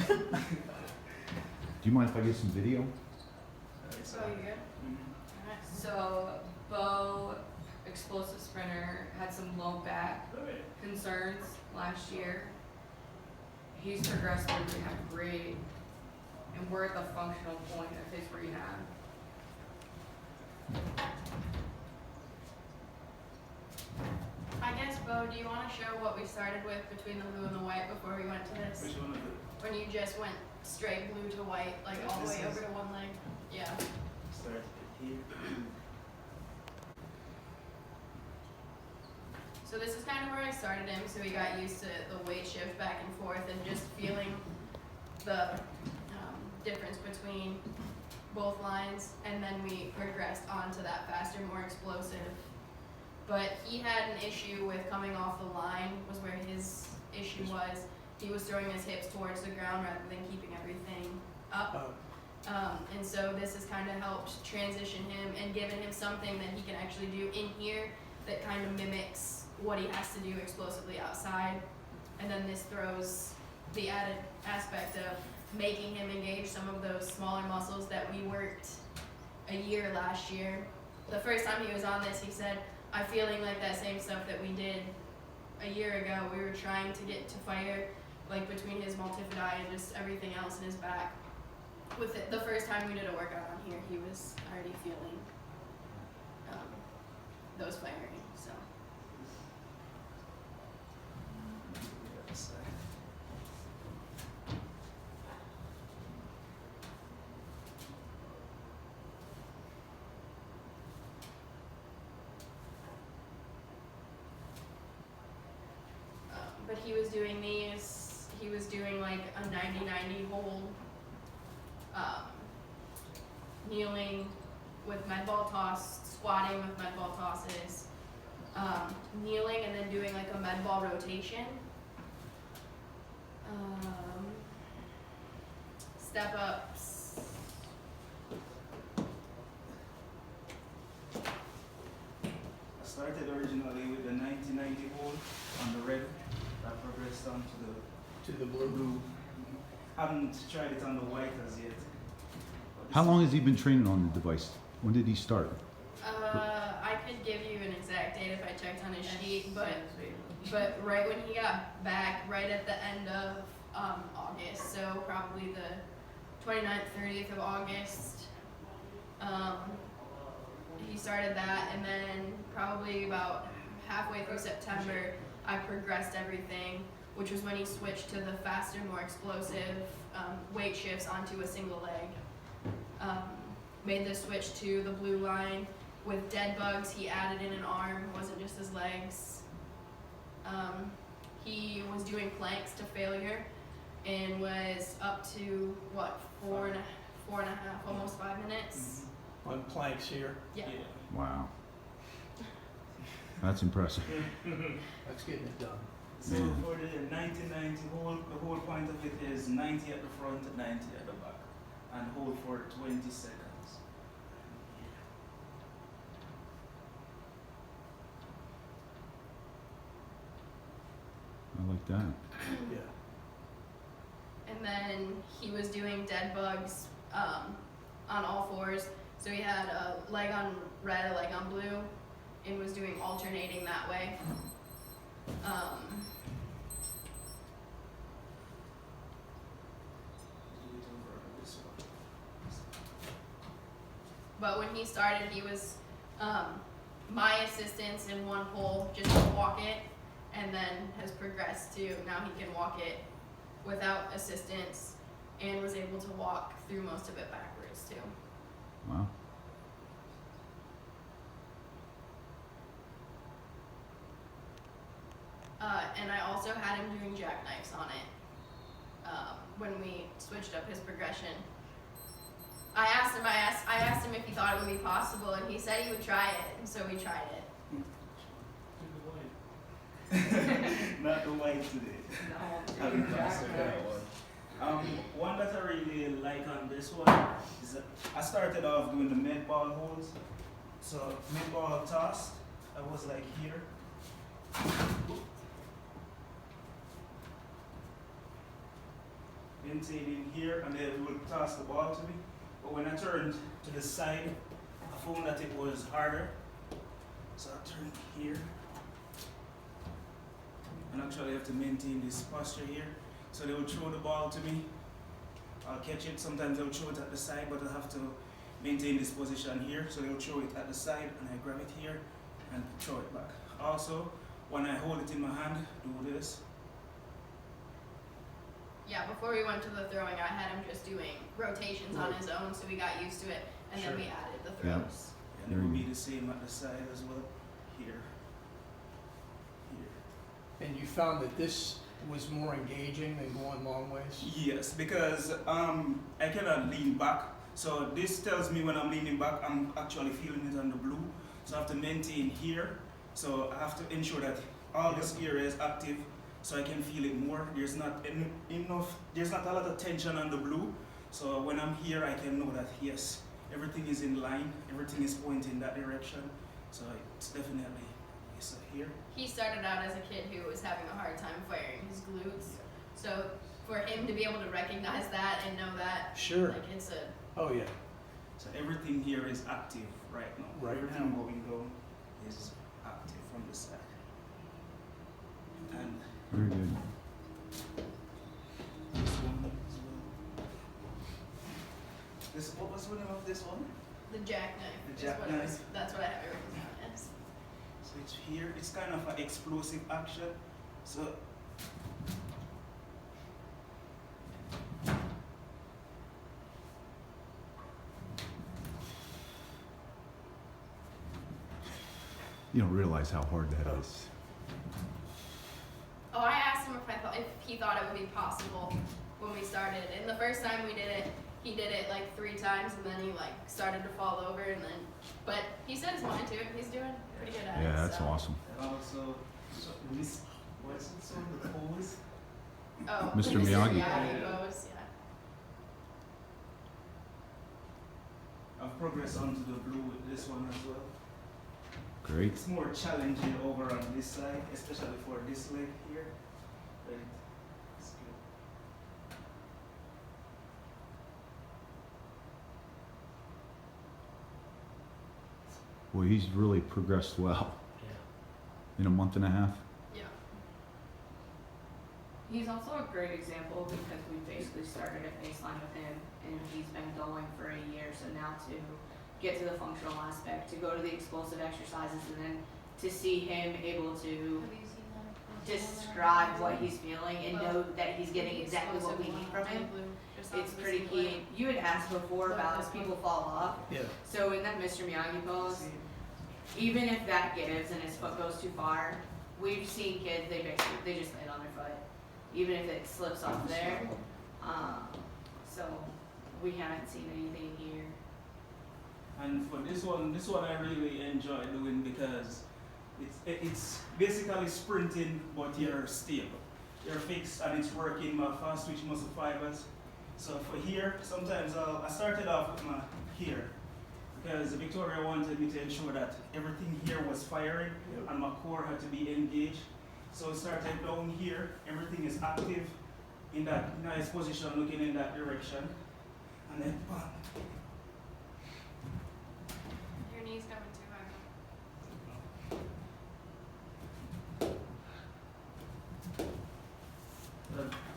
Do you mind if I get some video? So you good? Alright. So, Bo, explosive sprinter, had some low back concerns last year. He's progressed through rehab great, and we're at the functional point of his rehab. I guess, Bo, do you want to show what we started with between the blue and the white before we went to this? Which one of it? When you just went straight blue to white, like Yeah, all the this way is- over to one leg? Yeah. Start here. So this is kind of where I started him, so he got used to the weight shift back and forth and just feeling the difference between both lines, and then we progressed on to that faster, more explosive. But he had an issue with coming off the line, was where his issue was. He was throwing his hips towards the ground rather than keeping everything up. And so this has kind of helped transition him and given him something that he can actually do in here that kind of mimics what he has to do explosively outside. And then this throws the added aspect of making him engage some of those smaller muscles that we worked a year last year. The first time he was on this, he said, I'm feeling like that same stuff that we did a year ago. We were trying to get to fire, like between his multifidi and just everything else in his back. With it, the first time we did a workout on here, he was already feeling those firing, so. The other side. But he was doing these, he was doing like a 90-90 hold, kneeling with med ball toss, squatting with med ball tosses, kneeling and then doing like a med ball rotation. Step ups. I started originally with the 90-90 hold on the red. I progressed on to the blue. Haven't tried it on the white as yet. But this How long has he been training on the device? When did he start? I could give you an exact date if I checked on his sheet, but right when he got back, right at the end of August, so probably the 29th, 30th of August, he started that, and then probably about halfway through September, I progressed everything, which was when he switched to the faster, more explosive weight shifts onto a single leg. Made the switch to the blue line. With dead bugs, he added in an arm, wasn't just his legs. He was doing planks to failure and was up to, what, four and a half, almost 5 minutes? On planks here. Yeah. Wow. That's impressive. That's getting it done. So Yeah. for the 90-90 hold, the whole point of it is 90 at the front, 90 at the back, and hold for 20 seconds. I like that. Yeah. And then he was doing dead bugs on all fours. So he had a leg on red, a leg on blue, and was doing alternating that way. Do it over this one. But when he started, he was my assistance in one pole, just to walk it, and then has progressed to now he can walk it without assistance and was able to walk through most of it backwards too. Wow. And I also had him doing jackknives on it when we switched up his progression. I asked him if he thought it would be possible, and he said he would try it, and so we tried it. Not the white today. Haven't mastered that one. One that I really like on this one is that I started off doing the med ball holds. So med ball tossed, I was like here. maintaining here, and then it will toss the ball to me. But when I turned to the side, I found that it was harder. So I turned here. And actually I have to maintain this posture here. So they will throw the ball to me. I'll catch it. Sometimes they'll throw it at the side, but I have to maintain this position here. So they'll throw it at the side, and I grab it here and throw it back. Also, when I hold it in my hand, do this. Yeah, before we went to the throwing, I had him just doing rotations on his own, so we got used to it, and then Sure. we added the Yeah. throws. And it will be the same at the side as well. Here. Here. And you found that this was more engaging than going long ways? Yes, because I cannot lean back. So this tells me when I'm leaning back, I'm actually feeling it on the blue. So I have to maintain here. So I have to ensure that all this area is active so I can feel it more. There's not there's not a lot of tension on the blue. So when I'm here, I can know that yes, everything is in line, everything is pointing in that direction. So it's definitely, so here. He started out as a kid who was having a hard time firing his glutes, so for him to be able to recognize that and know that, Sure. like it's a, Oh, yeah. So everything here is active right now. Right Everything now. going down is active from the side. And Very good. this one as well. This, what was the name of this one? the jackknife. The is what it was. jackknife. That's what I have it written down as. So it's here. It's kind of an explosive action. So You don't realize how hard that is. Oh, I asked him if he thought it would be possible when we started. And the first time we did it, he did it like 3 times, and then he like started to fall over, and then. But he set his mind to it. He's doing pretty good at it. Yeah, that's so. awesome. and also this, what's it called? The pose. Oh, Mr. Miyagi. pose, yeah. I've progressed onto the blue with this one as well. Great. It's more challenging over on this side, especially for this leg here. But it's good. Well, he's really progressed well in a month and a half. Yeah. He's also a great example because we basically started at baseline with him and he's been going for a year. So now to get to the functional aspect, to go to the explosive exercises, and then to see him able to describe what he's feeling and know that he's getting exactly what we need from him, it's pretty key. You had asked before about if people fall off. Yeah. So in that Mr. Miyagi pose, even if that gives and his foot goes too far, we've seen kids, they just land on their foot, even if it slips off there. So we haven't seen anything here. And for this one I really enjoy doing because it's basically sprinting, but you're stable. You're fixed and it's working my fast twitch muscle fibers. So for here, sometimes I started off with my here because Victoria wanted me to ensure that everything here was firing and my core had to be engaged. So I started down here, everything is active in that nice position looking in that direction. And then bam. Your knee's coming too hard.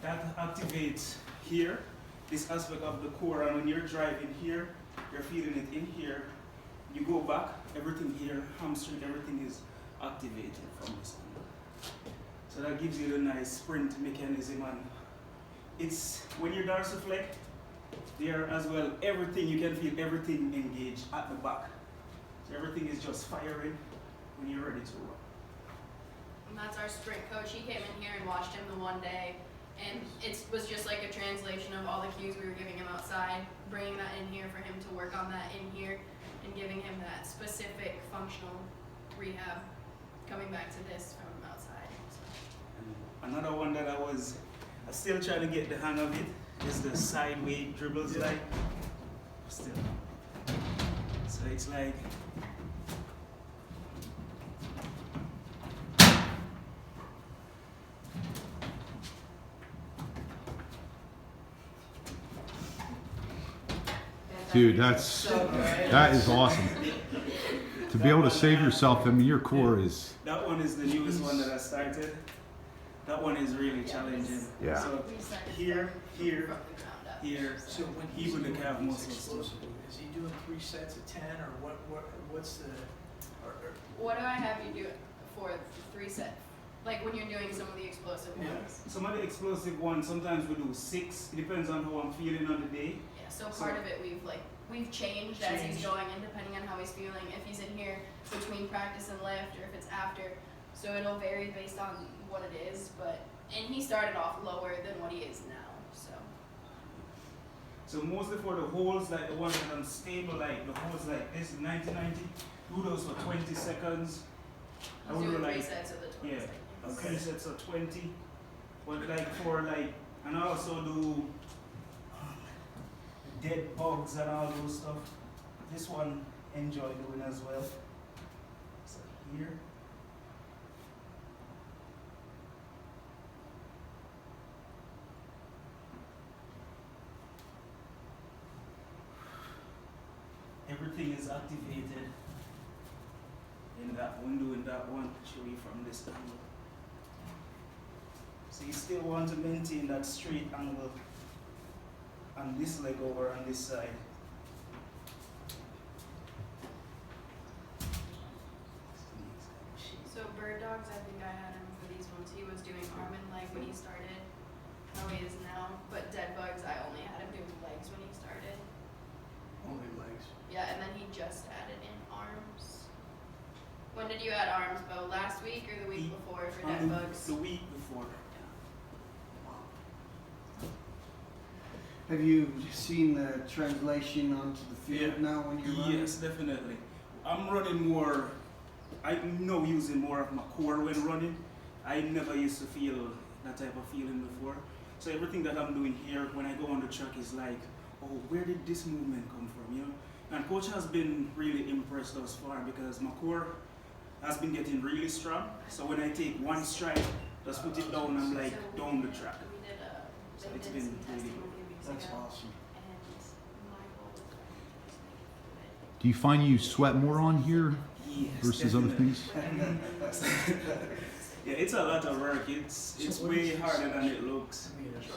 That activates here, this aspect of the core, and when you're driving here, you're feeling it in here. You go back, everything here, hamstring, everything is activated from this angle. So that gives you the nice sprint mechanism, and it's when you're dorsiflex, there as well, everything, you can feel everything engaged at the back. So everything is just firing when you're ready to run. And that's our sprint coach. He came in here and watched him the one day, and it was just like a translation of all the cues we were giving him outside, bringing that in here for him to work on that in here, and giving him that specific functional rehab, coming back to this from outside. And another one that I was still trying to get the hang of it is the sideway dribbles, like still. So it's like Dude, that is awesome. To be able to save yourself, I mean, your core is. That one is the newest one that I started. That one is really challenging. Yeah. So We started here, here, from the ground up. here. So when he's Even the doing calf these muscles too. explosive, is he doing 3 sets of 10 or what's the, or What do I have you do for 3 sets? Like when you're doing some of the explosive Yeah. ones. Some of the explosive ones, sometimes we do 6. It depends on how I'm feeling on the day. Yeah, so part of it we've changed as he's Changed. going in depending on how he's feeling. If he's in here between practice and lift, or if it's after. So it'll vary based on what it is, and he started off lower than what he is now. So mostly for the holes, like the ones that I'm stable, like the holes like this, 90-90, do those for 20 seconds. I He's would do doing 3 like sets of the 20 yeah. seconds. 3 sets of 20. But like for like, and I also do dead bugs and all those stuff. This one enjoy doing as well. So here. Everything is activated in that window, in that one, show you from this angle. So you still want to maintain that straight angle on this leg over on this side. So bird dogs, I think I had him for these ones. He was doing arm and leg when he started, how he is now. But dead bugs, I only had him doing legs when he started. only legs? Yeah, and then he just added in arms. When did you add arms, Bo? Last week or the week before for dead bugs? The week before. Have you seen the translation onto the field Yeah. now when you're running? Yes, definitely. I'm running more, I'm now using more of my core when running. I never used to feel that type of feeling before. So everything that I'm doing here when I go on the track is like, oh, where did this movement come from, you know? And coach has been really impressed thus far because my core has been getting really strong. So when I take one stride, just put it down, I'm like So down the track. We did So they it's did been some testing really a few weeks That's ago. awesome. And my goal was to just make it fluid. Do you find you sweat more on here Yes, versus other definitely. things? Yeah, it's a lot of work. It's way harder than it looks.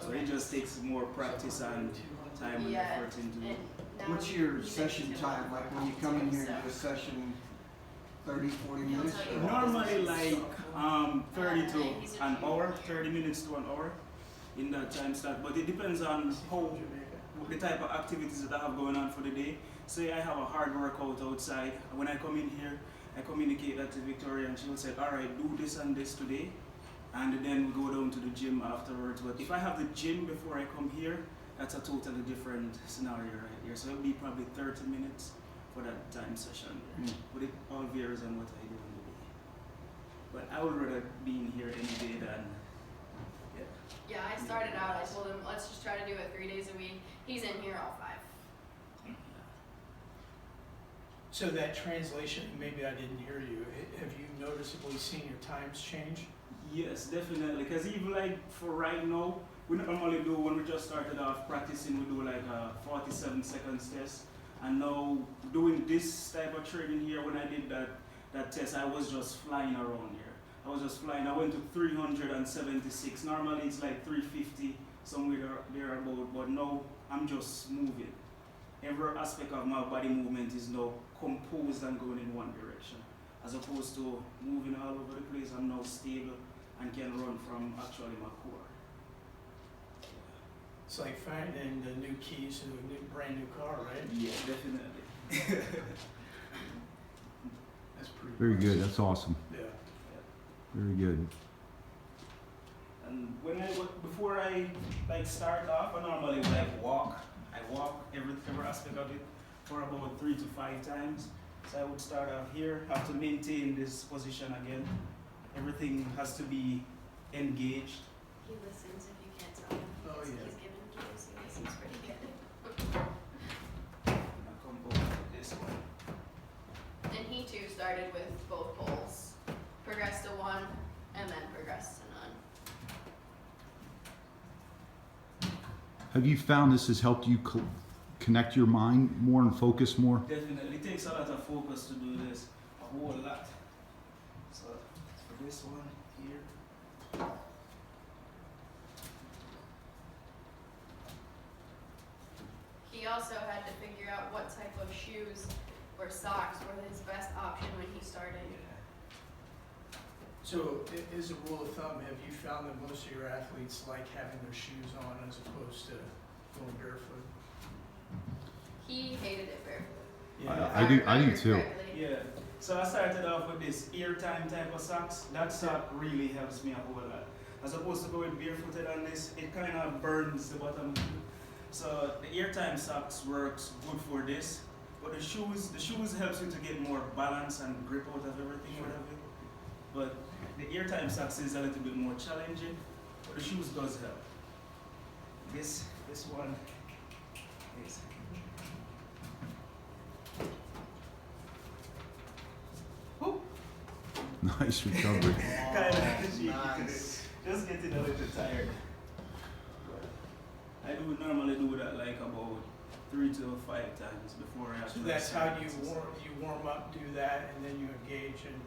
So it just takes more practice and time and Yeah, effort into it. and now What's your he session makes it time? more Like when you come in here so- and do a session, 30, 40 He'll minutes? tell you or- Normally like 30 to He's a an Jew. hour, 30 minutes to an hour in that time slot. But it depends on how the type of activities that I have going on for the day. Say I have a hard workout outside. When I come in here, I communicate that to Victoria and she will say, all right, do this and this today. And then we go down to the gym afterwards. But if I have the gym before I come here, that's a totally different scenario right here. So it'll be probably 30 minutes for that time session there. Mm. But it all varies on what I do in the day. But I would rather be in here any day than, yeah. Yeah, I started out, I told him, let's just try to do it 3 days a week. He's in here all 5. So that translation, maybe I didn't hear you, have you noticeably seen your times change? Yes, definitely. Because even like for right now, we normally do when we just started off practicing, we do like a 47 seconds test. And now doing this type of training here, when I did that test, I was just flying around here. I was just flying. I went to 376. Normally it's like 350, somewhere there about. But now I'm just moving. Every aspect of my body movement is now composed and going in one direction. As opposed to moving all over the place, I'm now stable and can run from actually my core. It's like finding the new keys to a new, brand new car, right? Yeah, definitely. That's pretty. Very good. impressive. That's awesome. Yeah. Very good. And when before I like start off, I normally like walk. I walk every aspect of it for about 3 to 5 times. So I would start off here, have to maintain this position again. Everything has to be engaged. He listens if you can't tell him. Oh, He's yeah. giving cues, he listens pretty good. And I come over to this one. And he too started with both poles. Progressed to 1 and then progressed to none. Have you found this has helped you connect your mind more and focus more? Definitely. It takes a lot of focus to do this. A whole lot. So for this one here. He also had to figure out what type of shoes or socks were his best option when he started. So as a rule of thumb, have you found that most of your athletes like having their shoes on as opposed to going barefoot? He hated it barefoot. I do remember too. correctly. Yeah. So I started off with this airtime type of socks. That sock really helps me a whole lot. As opposed to going barefooted on this, it kind of burns the bottom of the foot. So the airtime socks works good for this. But the shoes helps you to get more balance and grip out of everything, whatever. But the airtime socks is a little bit more challenging, but the shoes does help. This one is Nice recovery. kind of Nice. just getting a little tired. But I do normally do that like about 3 to 5 times before I have So to that's start how you exercising. warm up, do that, and then you engage and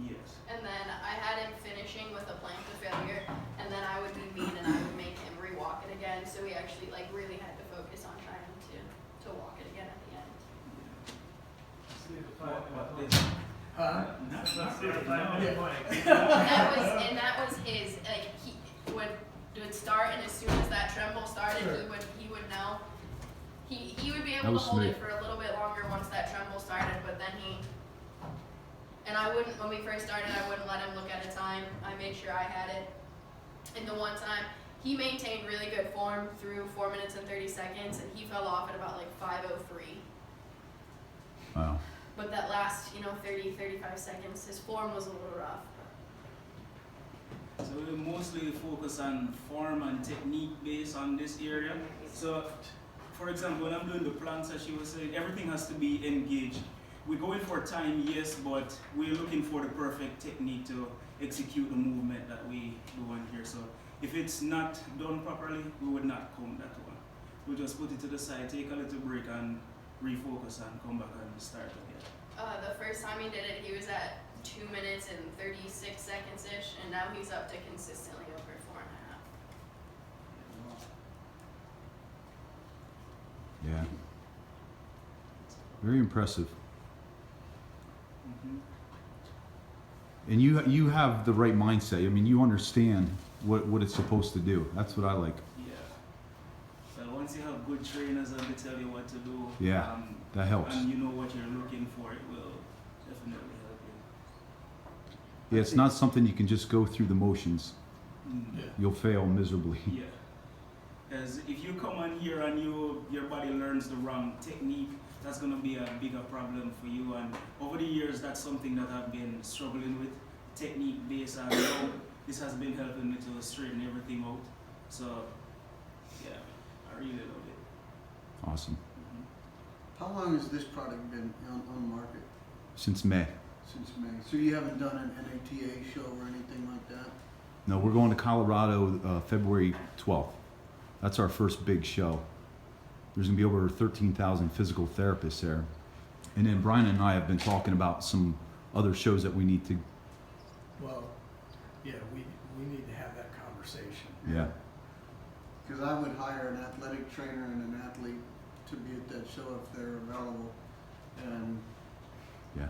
Yes. And then I had him finishing with a plank to failure, and then I would be mean and I would make him re-walk it again. So we actually like really had to focus on trying to walk it again at the end. What this? huh? Not And that was his like he would start, and as soon as that tremble started, Sure. he would know. He would be That able to was hold smooth. it for a little bit longer once that tremble started, but then and I wouldn't, when we first started, I wouldn't let him look at a time. I made sure I had it. And the one time, he maintained really good form through 4 minutes and 30 seconds, and he fell off at about like 5:03. Wow. But that last, 30, 35 seconds, his form was a little rough. So we mostly focus on form and technique based on this area. So, for example, when I'm doing the planks, as she was saying, everything has to be engaged. We're going for time, yes, but we're looking for the perfect technique to execute the movement that we do on here. So if it's not done properly, we would not count that one. We'll just put it to the side, take a little break and refocus and come back and start again. The first time he did it, he was at 2 minutes and 36 seconds-ish, and now he's up to consistently over 4.5. Yeah. Very impressive. Mhm. And you have the right mindset. I mean, you understand what it's supposed to do. That's what I like. Yeah. So once you have good trainers and they tell you what to do, Yeah, that helps. and you know what you're looking for, it will definitely help you. Yeah, it's not something you can just go through the motions. Yeah. You'll fail miserably. Yeah. Because if you come on here and your body learns the wrong technique, that's going to be a bigger problem for you. And over the years, that's something that I've been struggling with, technique based, and now this has been helping me to straighten everything out. So, yeah, I really love it. Awesome. Mhm. How long has this product been on the market? Since May. Since May. So you haven't done an NATA show or anything like that? No, we're going to Colorado February 12th. That's our first big show. There's going to be over 13,000 physical therapists there. And then Brian and I have been talking about some other shows that we need to, Well, yeah, we need to have that conversation. yeah. Because I would hire an athletic trainer and an athlete to be at that show if they're available. And Yeah.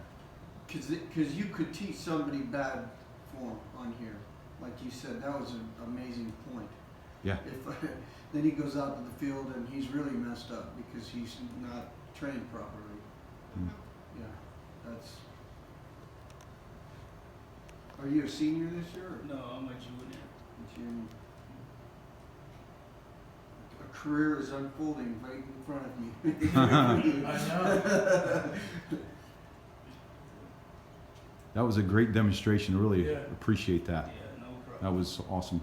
because you could teach somebody bad form on here. Like you said, that was an amazing point. Yeah. If then he goes out to the field and he's really messed up because he's not trained properly. Mm. Yeah, that's. Are you a senior this year? Or No, I'm a junior. a junior? A career is unfolding right in front of me. I know. That was a great demonstration. Really Yeah. appreciate that. Yeah, no problem. That was awesome.